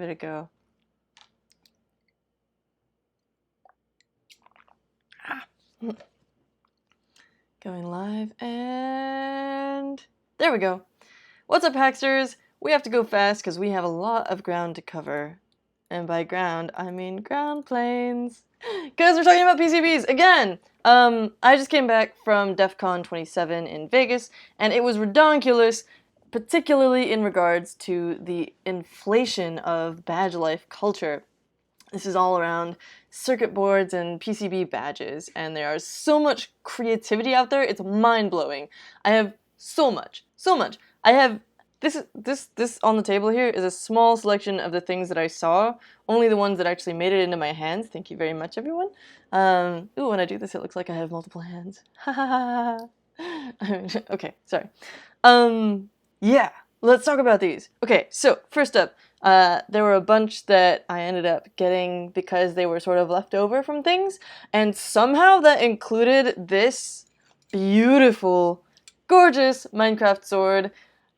it a go. Going live, and there we go. What's up, Hacksters? We have to go fast because we have a lot of ground to cover. And by ground, I mean ground planes. Because we're talking about PCBs again! I just came back from DEFCON 27 in Vegas, and it was redonkulous, particularly in regards to the inflation of badge life culture. This is all around circuit boards and PCB badges, and there is so much creativity out there, it's mind-blowing. I have so much. I have this on the table here is a small selection of the things that I saw, only the ones that actually made it into my hands. Thank you very much, everyone. Ooh, when I do this, it looks like I have multiple hands. Ha ha ha. Okay, sorry. Yeah, let's talk about these. Okay, so first up, there were a bunch that I ended up getting because they were sort of left over from things, and somehow that included this beautiful, gorgeous Minecraft sword.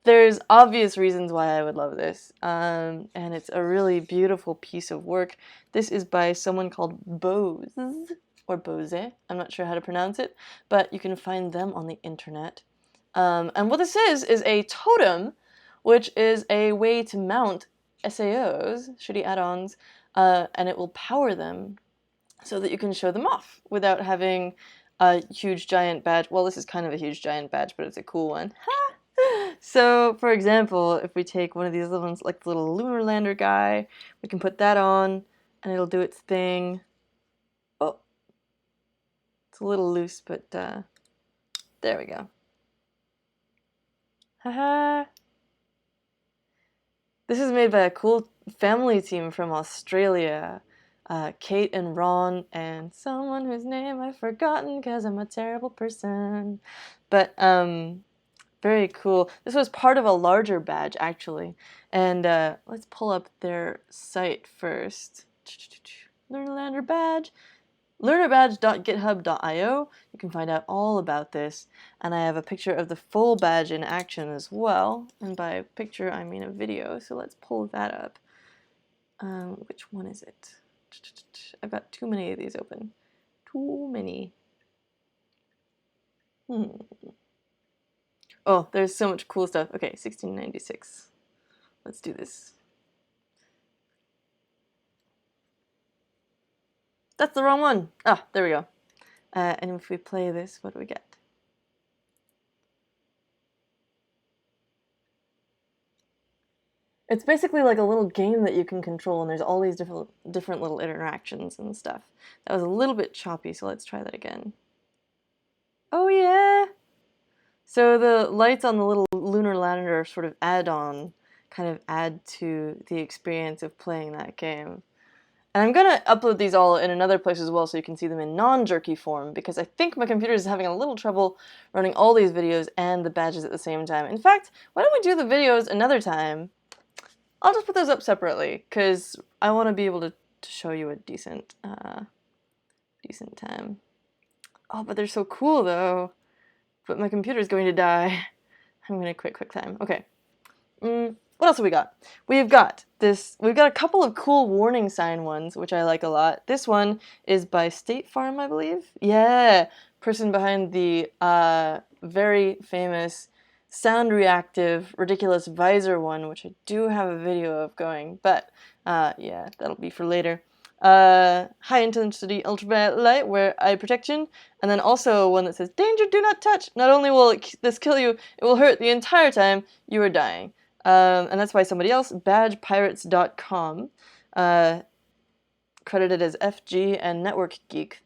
There's obvious reasons why I would love this, and it's a really beautiful piece of work. This is by someone called Bose, or Bose, I'm not sure how to pronounce it, but you can find them on the internet. And what this is a totem, which is a way to mount SAOs, shitty add-ons, and it will power them so that you can show them off without having a huge giant badge. Well, this is kind of a huge giant badge, but it's a cool one. So, for example, if we take one of these little ones, like the little Lunar lander guy, we can put that on, and it'll do its thing. Oh, it's a little loose, but there we go. Haha. This is made by a cool family team from Australia. Kate and Ron and someone whose name I've forgotten because I'm a terrible person. But very cool. This was part of a larger badge, actually. And let's pull up their site first. Lunar Lander badge. LunarBadge.github.io. You can find out all about this. And I have a picture of the full badge in action as well. And by picture, I mean a video. So let's pull that up. Which one is it? I've got too many of these open. Too many. Oh, there's so much cool stuff. Okay, 1696. Let's do this. That's the wrong one. Ah, there we go. And if we play this, what do we get? It's basically like a little game that you can control, and there's all these different little interactions and stuff. That was a little bit choppy, so let's try that again. Oh yeah! So the lights on the little lunar lander sort of add-on, kind of add to the experience of playing that game. And I'm gonna upload these all in another place as well so you can see them in non-jerky form, because I think my computer is having a little trouble running all these videos and the badges at the same time. In fact, why don't we do the videos another time? I'll just put those up separately, because I want to be able to show you a decent time. Oh, but they're so cool though. But my computer's going to die. I'm gonna quit QuickTime. Okay. What else have we got? We've got a couple of cool warning sign ones, which I like a lot. This one is by State Farm, I believe. Yeah, person behind the very famous sound reactive ridiculous visor one, which I do have a video of going, but yeah, that'll be for later. High intensity ultraviolet light, where eye protection, and then also one that says danger, do not touch. Not only will this kill you, it will hurt the entire time you are dying. And that's by somebody else, badgepirates.com, credited as FG and Network Geek.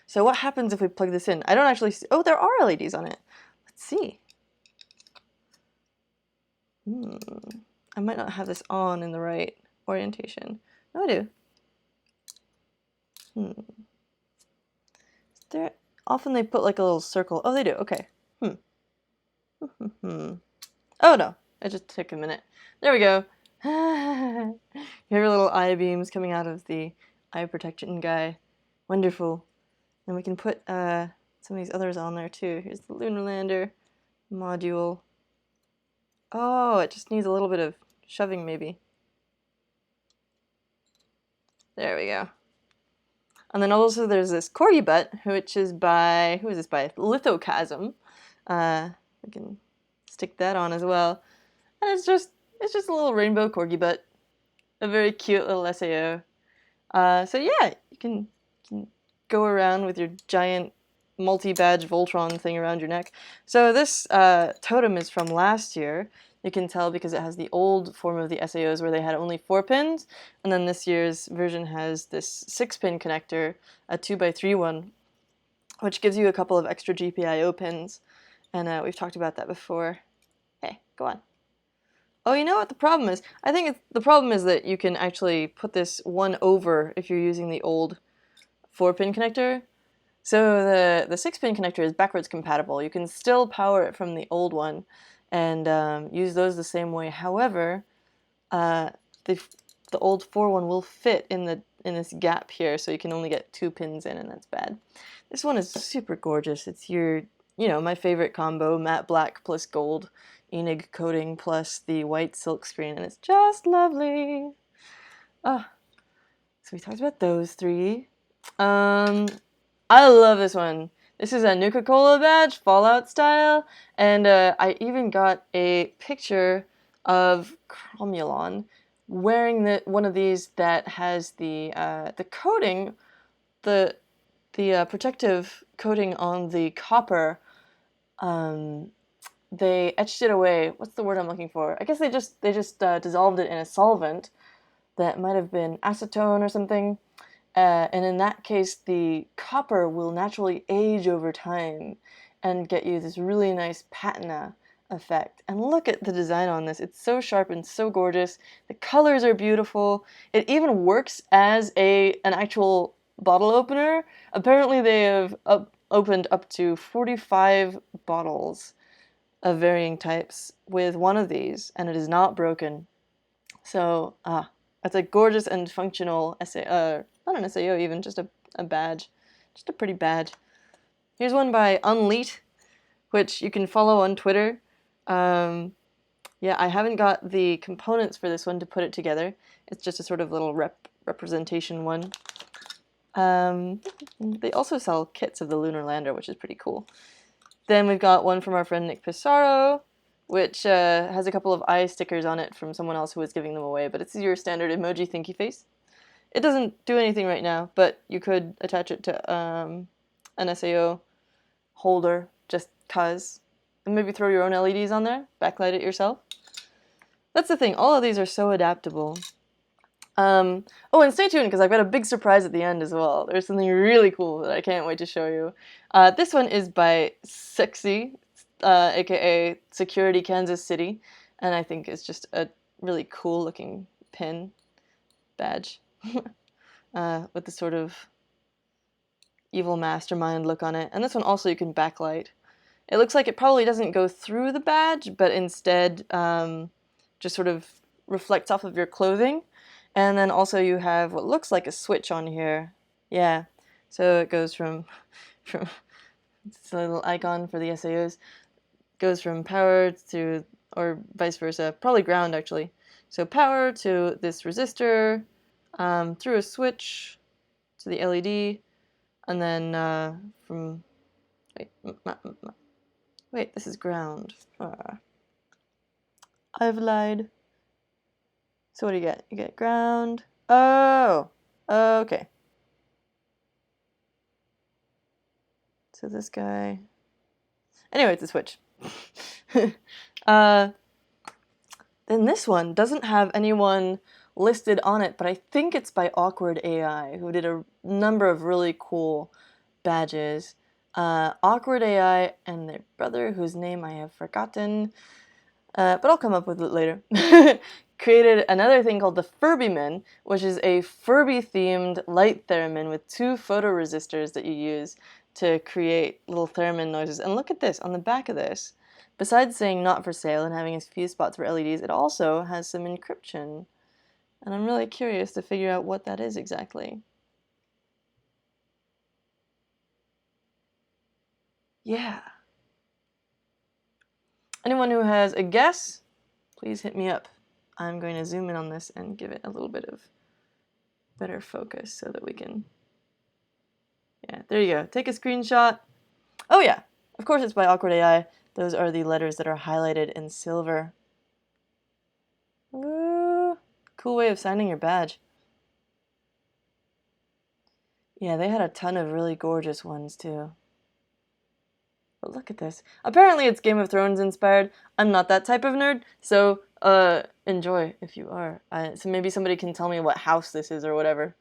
So what happens if we plug this in? I don't actually see, oh, there are LEDs on it. Let's see. I might not have this on in the right orientation. No, I do. There, often they put like a little circle. Oh, they do. Okay. Oh no, it just took a minute. There we go. You have your little eye beams coming out of the eye protection guy. Wonderful. And we can put some of these others on there too. Here's the lunar lander module. Oh, it just needs a little bit of shoving maybe. There we go. And then also there's this corgi butt, which is by, who is this by? Lithochasm. We can stick that on as well. And it's just a little rainbow corgi butt. A very cute little SAO. So yeah, you can go around with your giant multi-badge Voltron thing around your neck. So this totem is from last year. You can tell because it has the old form of the SAOs where they had only 4 pins, and then this year's version has this 6-pin connector, a 2x3 one, which gives you a couple of extra GPIO pins, and we've talked about that before. Hey, go on. Oh, you know what the problem is? I think the problem is that you can actually put this one over if you're using the old 4-pin connector. So the 6-pin connector is backwards compatible. You can still power it from the old one and use those the same way. However, the old 4 one will fit in this gap here, so you can only get 2 pins in, and that's bad. This one is super gorgeous. It's your, my favorite combo, matte black plus gold Enig coating plus the white silk screen, and it's just lovely. So we talked about those 3. I love this one. This is a Nuka-Cola badge, Fallout style, and I even got a picture of Cromulon wearing one of these that has the coating, the protective coating on the copper. They etched it away. What's the word I'm looking for? I guess they just dissolved it in a solvent that might have been acetone or something. And in that case, the copper will naturally age over time and get you this really nice patina effect. And look at the design on this. It's so sharp and so gorgeous. The colors are beautiful. It even works as an actual bottle opener. Apparently they have opened up to 45 bottles of varying types with one of these, and it is not broken. So, it's a gorgeous and functional not an SAO even, just a badge. Just a pretty badge. Here's one by Unleat, which you can follow on Twitter. Yeah, I haven't got the components for this one to put it together. It's just a sort of little representation one. They also sell kits of the Lunar lander, which is pretty cool. Then we've got one from our friend Nick Pissarro, which has a couple of eye stickers on it from someone else who was giving them away, but it's your standard emoji thinky face. It doesn't do anything right now, but you could attach it to an SAO holder just cuz. And maybe throw your own LEDs on there, backlight it yourself. That's the thing, all of these are so adaptable. Oh, and stay tuned because I've got a big surprise at the end as well. There's something really cool that I can't wait to show you. This one is by Sexy, aka Security Kansas City, and I think it's just a really cool looking pin badge with the sort of evil mastermind look on it. And this one also you can backlight. It looks like it probably doesn't go through the badge, but instead just sort of reflects off of your clothing. And then also you have what looks like a switch on here. Yeah, so it goes from it's a little icon for the SAOs. Goes from power to, or vice versa, probably ground actually. So power to this resistor, through a switch to the LED, and then from, wait, this is ground. I've lied. So what do you get? You get ground. Oh, okay. So this guy. Anyway, it's a switch. Then this one doesn't have anyone listed on it, but I think it's by Awkward AI, who did a number of really cool badges. Awkward AI and their brother, whose name I have forgotten, but I'll come up with it later, created another thing called the Furby Men, which is a Furby-themed light theremin with 2 photoresistors that you use to create little theremin noises. And look at this, on the back of this, besides saying not for sale and having a few spots for LEDs, it also has some encryption. And I'm really curious to figure out what that is exactly. Yeah. Anyone who has a guess, please hit me up. I'm going to zoom in on this and give it a little bit of better focus so that we can, yeah, there you go. Take a screenshot. Oh yeah, of course it's by Awkward AI. Those are the letters that are highlighted in silver. Ooh, cool way of signing your badge. Yeah, they had a ton of really gorgeous ones too. But look at this. Apparently it's Game of Thrones inspired. I'm not that type of nerd, so enjoy if you are. So maybe somebody can tell me what house this is or whatever.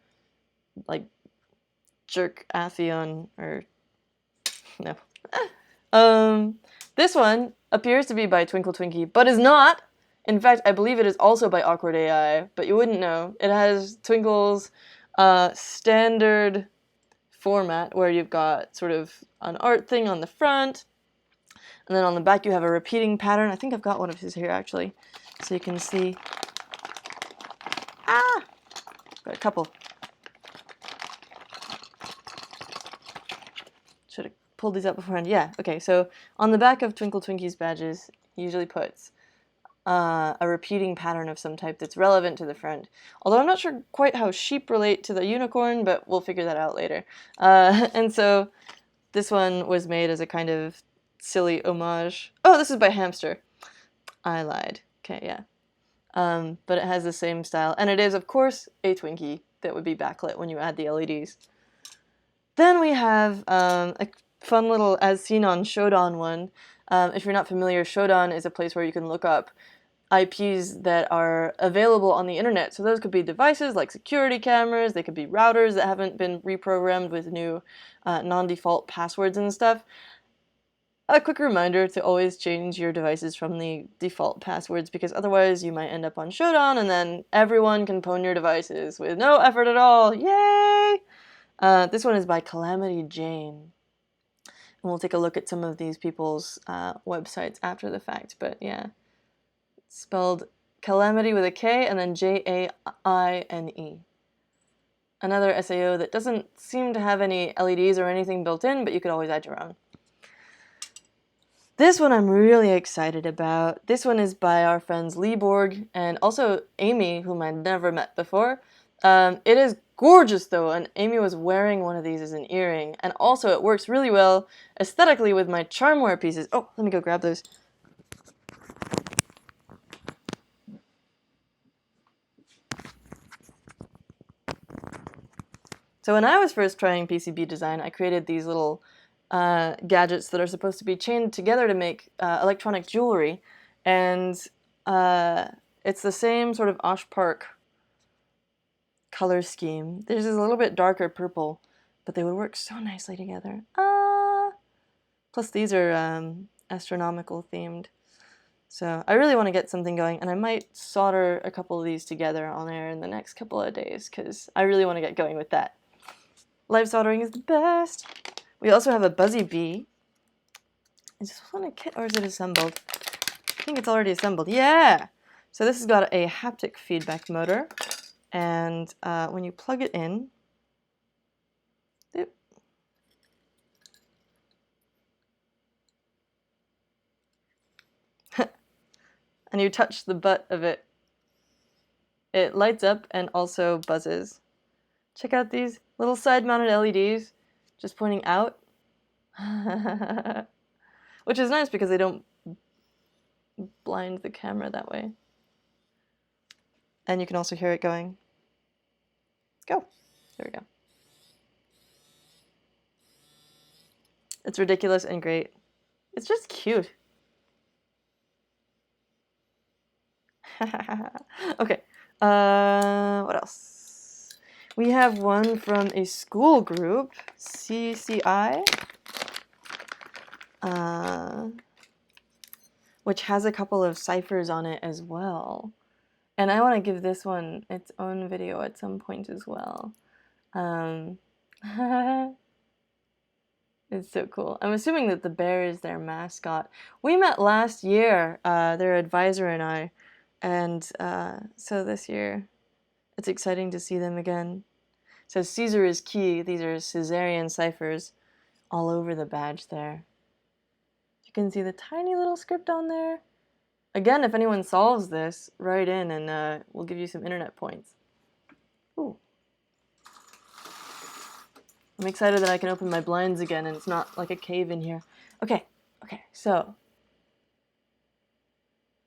Like Jerk Athion or no. This one appears to be by Twinkle Twinkie, but is not. In fact, I believe it is also by Awkward AI, but you wouldn't know. It has Twinkle's standard format where you've got sort of an art thing on the front, and then on the back you have a repeating pattern. I think I've got one of his here actually, so you can see. Ah! Got a couple. Should have pulled these up beforehand. Yeah, okay, so on the back of Twinkle Twinkie's badges, he usually puts a repeating pattern of some type that's relevant to the front. Although I'm not sure quite how sheep relate to the unicorn, but we'll figure that out later. And so this one was made as a kind of silly homage. Oh, this is by Hamster. I lied. Okay, yeah. But it has the same style. And it is, of course, a Twinkie that would be backlit when you add the LEDs. Then we have a fun little as seen on Shodan one. If you're not familiar, Shodan is a place where you can look up IPs that are available on the internet. So those could be devices like security cameras, they could be routers that haven't been reprogrammed with new non-default passwords and stuff. A quick reminder to always change your devices from the default passwords, because otherwise you might end up on Shodan and then everyone can pwn your devices with no effort at all. Yay! This one is by Calamity Jane. And we'll take a look at some of these people's websites after the fact, but yeah. Spelled Calamity with a K and then Jaine. Another SAO that doesn't seem to have any LEDs or anything built in, but you could always add your own. This one I'm really excited about. This one is by our friends Leeborg and also Amy, whom I'd never met before. It is gorgeous though, and Amy was wearing one of these as an earring, and also it works really well aesthetically with my charmware pieces. Oh, let me go grab those. So when I was first trying PCB design, I created these little gadgets that are supposed to be chained together to make electronic jewelry. And it's the same sort of Osh Park color scheme. Theirs is a little bit darker purple, but they would work so nicely together. Plus these are astronomical themed. So I really want to get something going, and I might solder a couple of these together on air in the next couple of days, because I really want to get going with that. Live soldering is the best. We also have a Buzzy-Bee. Is this one a kit or is it assembled? I think it's already assembled. Yeah! So this has got a haptic feedback motor. And when you plug it in, and you touch the butt of it, it lights up and also buzzes. Check out these little side-mounted LEDs just pointing out. Which is nice because they don't blind the camera that way. And you can also hear it going. Go. There we go. It's ridiculous and great. It's just cute. Okay. What else? We have one from a school group, CCI, which has a couple of ciphers on it as well. And I want to give this one its own video at some point as well. It's so cool. I'm assuming that the bear is their mascot. We met last year, their advisor and I, and so this year it's exciting to see them again. So Caesar is key. These are Caesarian ciphers all over the badge there. You can see the tiny little script on there. Again, if anyone solves this, write in and we'll give you some internet points. Ooh. I'm excited that I can open my blinds again and it's not like a cave in here. Okay, so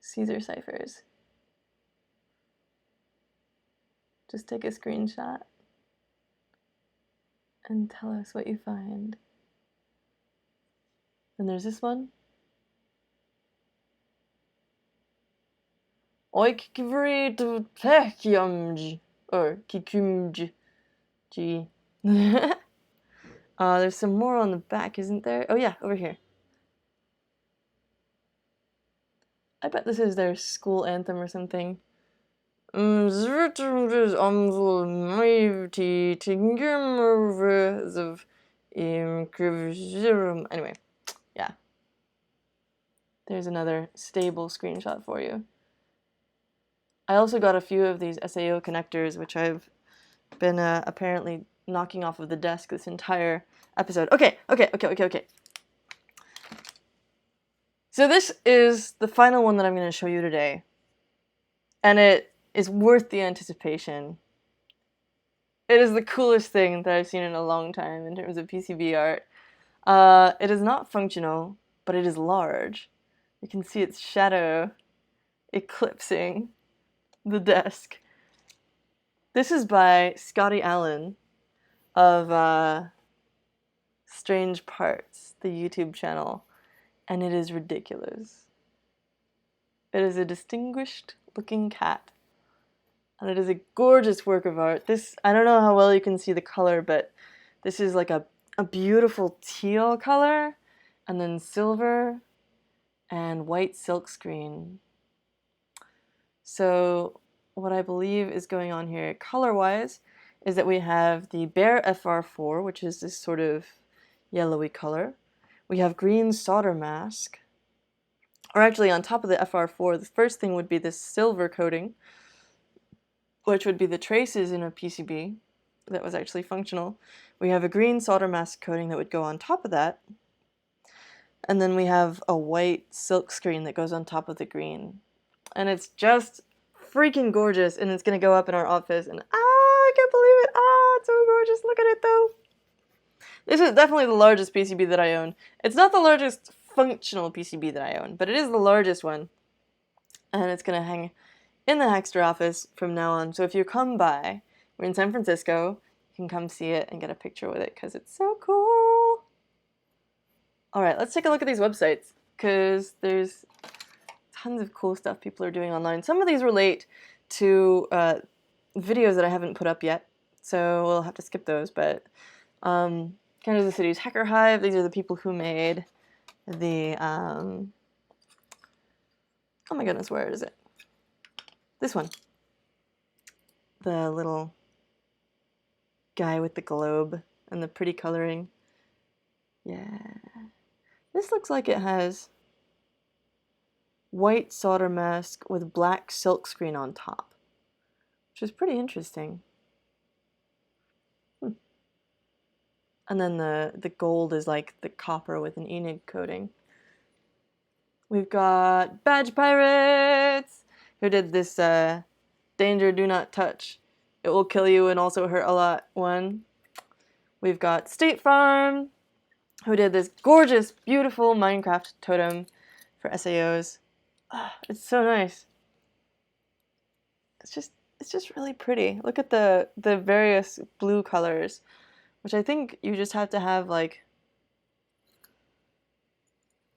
Caesar ciphers. Just take a screenshot and tell us what you find. And there's this one. Oi kikvri to pekyumj or kikumj. G. There's some more on the back, isn't there? Oh yeah, over here. I bet this is their school anthem or something. Anyway, yeah. There's another stable screenshot for you. I also got a few of these SAO connectors, which I've been apparently knocking off of the desk this entire episode. Okay. So this is the final one that I'm going to show you today. And it is worth the anticipation. It is the coolest thing that I've seen in a long time in terms of PCB art. It is not functional, but it is large. You can see its shadow eclipsing the desk. This is by Scotty Allen of Strange Parts, the YouTube channel, and it is ridiculous. It is a distinguished looking cat, and it is a gorgeous work of art. This, I don't know how well you can see the color, but this is like a beautiful teal color, and then silver and white silkscreen. So what I believe is going on here color-wise is that we have the bare FR4, which is this sort of yellowy color. We have green solder mask, or actually on top of the FR4, the first thing would be this silver coating, which would be the traces in a PCB that was actually functional. We have a green solder mask coating that would go on top of that, and then we have a white silk screen that goes on top of the green. And it's just freaking gorgeous, and it's going to go up in our office, and I can't believe it. It's so gorgeous. Look at it, though. This is definitely the largest PCB that I own. It's not the largest functional PCB that I own, but it is the largest one. And it's going to hang in the Hackster office from now on. So if you come by, we're in San Francisco, you can come see it and get a picture with it, because it's so cool. All right, let's take a look at these websites, because there's tons of cool stuff people are doing online. Some of these relate to videos that I haven't put up yet, so we'll have to skip those, but Kansas City's Hacker Hive, these are the people who made the, oh my goodness, where is it? This one. The little guy with the globe and the pretty coloring. Yeah. This looks like it has white solder mask with black silk screen on top, which is pretty interesting. And then the gold is like the copper with an Enig coating. We've got Badge Pirates, who did this Danger Do Not Touch, It Will Kill You and Also Hurt a Lot one. We've got State Farm, who did this gorgeous, beautiful Minecraft totem for SAOs. It's so nice. It's just really pretty. Look at the various blue colors, which I think you just have to have, like,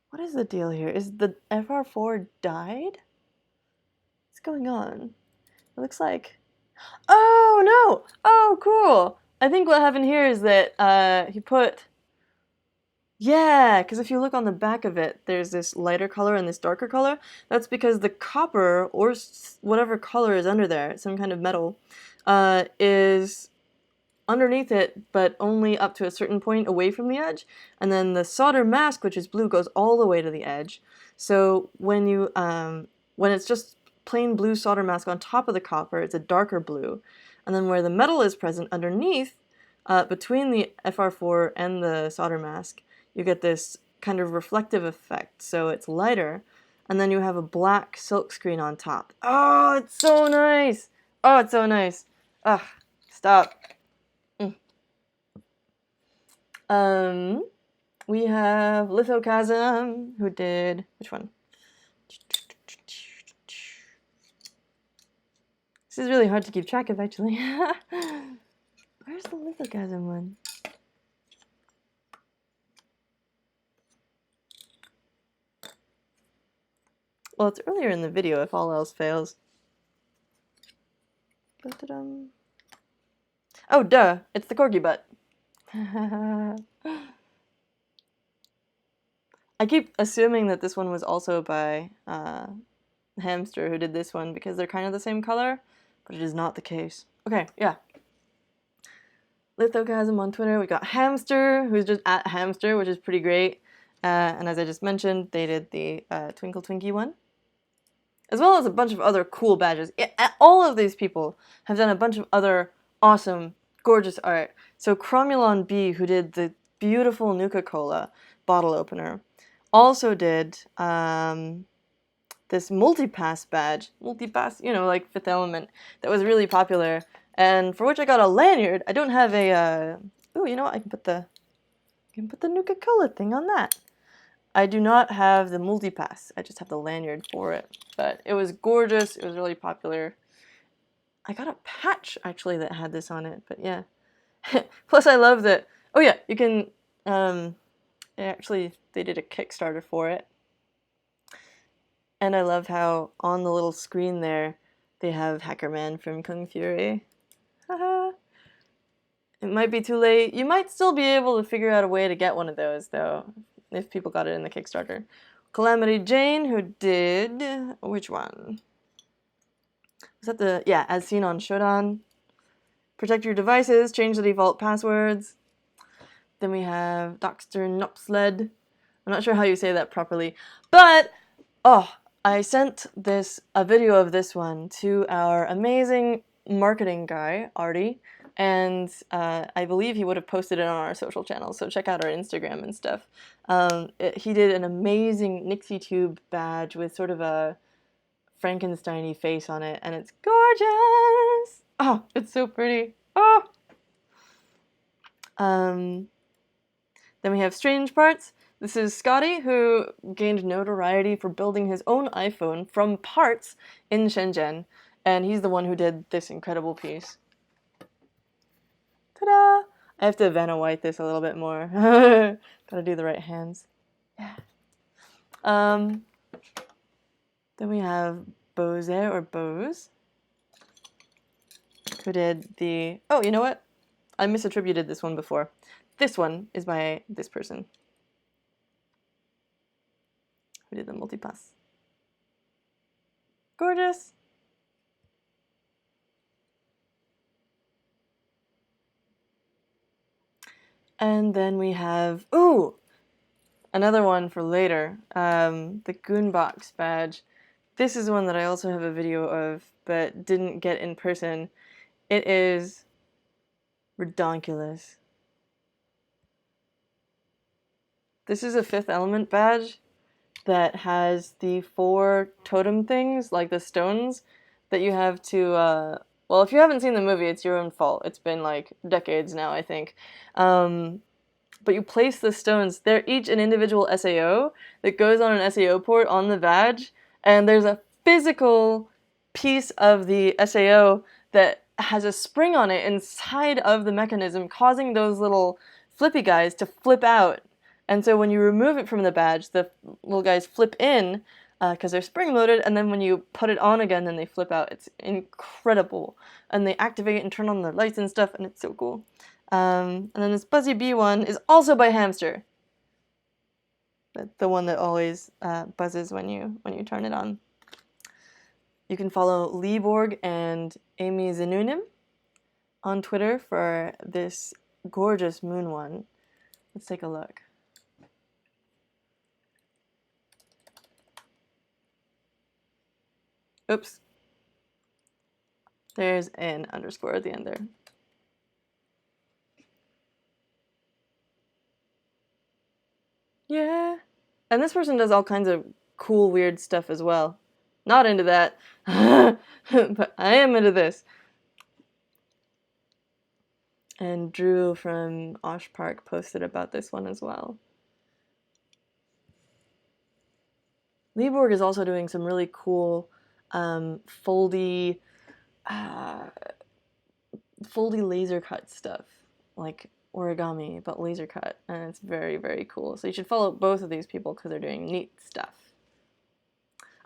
what is the deal here? Is the FR4 dyed? What's going on? It looks like, oh no! Oh, cool! I think what happened here is that he put, yeah, because if you look on the back of it, there's this lighter color and this darker color. That's because the copper, or whatever color is under there, some kind of metal, is underneath it, but only up to a certain point away from the edge. And then the solder mask, which is blue, goes all the way to the edge. So when you, when it's just plain blue solder mask on top of the copper, it's a darker blue. And then where the metal is present underneath, between the FR4 and the solder mask, you get this kind of reflective effect, so it's lighter, and then you have a black silk screen on top. Oh, it's so nice! Oh, it's so nice. Ugh, stop. We have Lithochasm, who did, which one? This is really hard to keep track of, actually. Where's the Lithochasm one? Well, it's earlier in the video if all else fails. Oh, duh! It's the corgi butt. I keep assuming that this one was also by Hamster, who did this one, because they're kind of the same color, but it is not the case. Okay, yeah. Lithochasm on Twitter. We got Hamster, who's just at Hamster, which is pretty great. And as I just mentioned, they did the Twinkle Twinkie one, as well as a bunch of other cool badges. All of these people have done a bunch of other awesome, gorgeous art. So Cromulon B, who did the beautiful Nuka-Cola bottle opener, also did this multipass badge, you know, like Fifth Element, that was really popular, and for which I got a lanyard. I don't have a, ooh, you know what, I can put the Nuka-Cola thing on that. I do not have the multipass, I just have the lanyard for it, but it was gorgeous, it was really popular. I got a patch, actually, that had this on it, but yeah. Plus I love that, oh yeah, you can, actually, they did a Kickstarter for it. And I love how on the little screen there, they have Hackerman from Kung Fury. Haha. It might be too late. You might still be able to figure out a way to get one of those, though, if people got it in the Kickstarter. Calamity Jane, who did, which one? Was that the, yeah, as seen on Shodan. Protect your devices, change the default passwords. Then we have Dr. Nopsled. I'm not sure how you say that properly, but, oh, I sent a video of this one to our amazing marketing guy, Artie, and I believe he would have posted it on our social channels, so check out our Instagram and stuff. He did an amazing Nixie Tube badge with sort of a Frankenstein-y face on it, and it's gorgeous! Oh, it's so pretty. Oh! Then we have Strange Parts. This is Scotty, who gained notoriety for building his own iPhone from parts in Shenzhen, and he's the one who did this incredible piece. Ta-da! I have to Vanna White this a little bit more. Gotta do the right hands. Yeah. Then we have Bose, or Bose, who did the... Oh, you know what? I misattributed this one before. This one is by this person, who did the multipass. Gorgeous! And then we have, ooh, another one for later, the Goon Box Badge. This is one that I also have a video of, but didn't get in person. It is redonkulous. This is a Fifth Element badge that has the 4 totem things, like the stones, that you have to, well, if you haven't seen the movie, it's your own fault. It's been like decades now, I think. But you place the stones, they're each an individual SAO that goes on an SAO port on the badge, and there's a physical piece of the SAO that has a spring on it inside of the mechanism, causing those little flippy guys to flip out. And so when you remove it from the badge, the little guys flip in because they're spring-loaded, and then when you put it on again, then they flip out. It's incredible. And they activate and turn on the lights and stuff, and it's so cool. And then this Buzzy-Bee one is also by Hamster. The one that always buzzes when you turn it on. You can follow Leeborg and Amy Zanunim on Twitter for this gorgeous moon one. Let's take a look. Oops. There's an underscore at the end there. Yeah. And this person does all kinds of cool, weird stuff as well. Not into that, but I am into this. And Drew from Osh Park posted about this one as well. Lieborg is also doing some really cool foldy laser cut stuff, like origami, but laser cut, and it's very, very cool. So you should follow both of these people because they're doing neat stuff.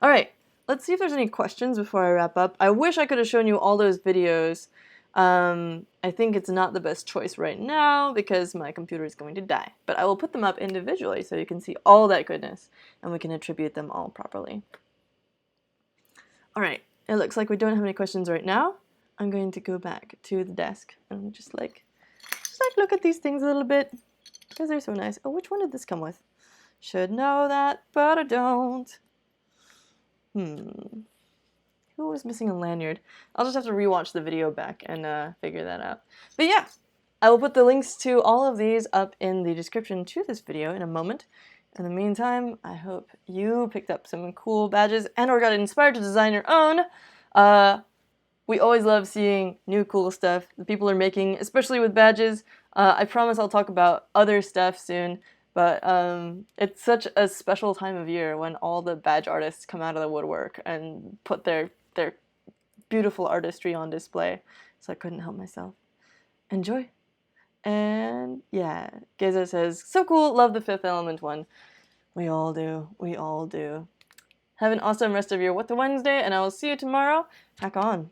All right, let's see if there's any questions before I wrap up. I wish I could have shown you all those videos. I think it's not the best choice right now because my computer is going to die, but I will put them up individually so you can see all that goodness and we can attribute them all properly. All right, it looks like we don't have any questions right now. I'm going to go back to the desk and just look at these things a little bit because they're so nice. Oh, which one did this come with? Should know that, but I don't. Who was missing a lanyard? I'll just have to rewatch the video back and figure that out. But yeah, I will put the links to all of these up in the description to this video in a moment. In the meantime, I hope you picked up some cool badges and or got inspired to design your own. We always love seeing new cool stuff that people are making, especially with badges. I promise I'll talk about other stuff soon, but it's such a special time of year when all the badge artists come out of the woodwork and put their beautiful artistry on display. So I couldn't help myself. Enjoy. And yeah, Geza says, so cool, love the Fifth Element one. We all do. We all do. Have an awesome rest of your What the Wednesday, and I will see you tomorrow. Hack on.